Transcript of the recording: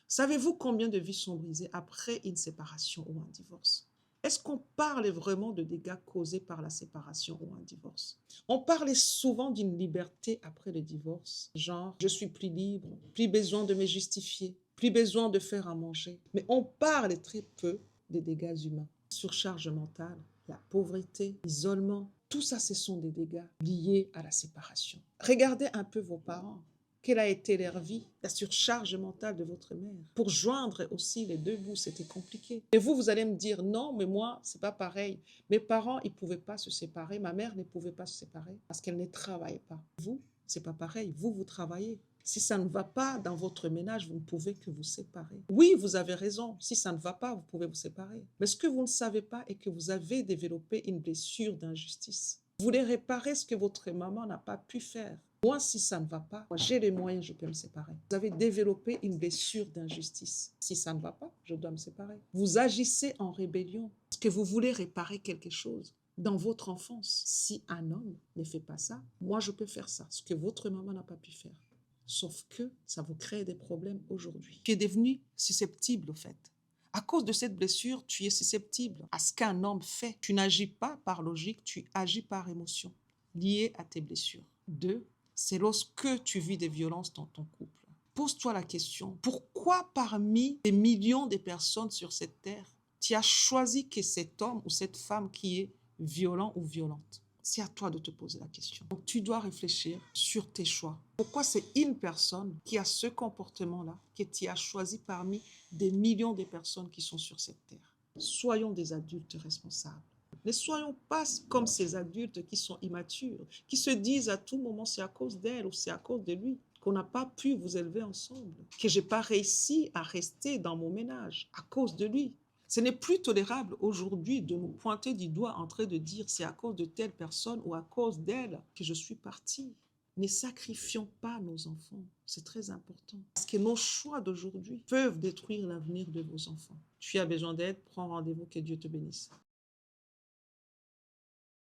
Savez-vous combien de vies sont brisées après une séparation ou un divorce? Est-ce qu'on parle vraiment de dégâts causés par la séparation ou un divorce? On parlait souvent d'une liberté après le divorce, genre je suis plus libre, plus besoin de me justifier, plus besoin de faire à manger. Mais on parle très peu des dégâts humains, surcharge mentale, la pauvreté, l'isolement. Tout ça, ce sont des dégâts liés à la séparation. Regardez un peu vos parents. Quelle a été leur vie, la surcharge mentale de votre mère. Pour joindre aussi les deux bouts, c'était compliqué. Et vous, vous allez me dire, non, mais moi, c'est pas pareil. Mes parents, ils pouvaient pas se séparer. Ma mère ne pouvait pas se séparer parce qu'elle ne travaillait pas. Vous, c'est pas pareil. Vous, vous travaillez. Si ça ne va pas dans votre ménage, vous ne pouvez que vous séparer. Oui, vous avez raison. Si ça ne va pas, vous pouvez vous séparer. Mais ce que vous ne savez pas est que vous avez développé une blessure d'injustice. Vous voulez réparer ce que votre maman n'a pas pu faire. Moi, si ça ne va pas, j'ai les moyens, je peux me séparer. Vous avez développé une blessure d'injustice. Si ça ne va pas, je dois me séparer. Vous agissez en rébellion parce que vous voulez réparer quelque chose dans votre enfance. Si un homme ne fait pas ça, moi, je peux faire ça, ce que votre maman n'a pas pu faire. Sauf que ça vous crée des problèmes aujourd'hui. Tu es devenu susceptible, au fait. À cause de cette blessure, tu es susceptible à ce qu'un homme fait. Tu n'agis pas par logique, tu agis par émotion, liée à tes blessures. 2, c'est lorsque tu vis des violences dans ton couple. Pose-toi la question, pourquoi parmi des millions de personnes sur cette terre, tu as choisi que cet homme ou cette femme qui est violent ou violente? C'est à toi de te poser la question. Donc, tu dois réfléchir sur tes choix. Pourquoi c'est une personne qui a ce comportement-là que tu as choisi parmi des millions de personnes qui sont sur cette terre? Soyons des adultes responsables. Ne soyons pas comme ces adultes qui sont immatures, qui se disent à tout moment c'est à cause d'elle ou c'est à cause de lui qu'on n'a pas pu vous élever ensemble, que je n'ai pas réussi à rester dans mon ménage à cause de lui. Ce n'est plus tolérable aujourd'hui de nous pointer du doigt en train de dire c'est à cause de telle personne ou à cause d'elle que je suis partie. Ne sacrifions pas nos enfants, c'est très important. Parce que nos choix d'aujourd'hui peuvent détruire l'avenir de vos enfants. Tu as besoin d'aide, prends rendez-vous, que Dieu te bénisse.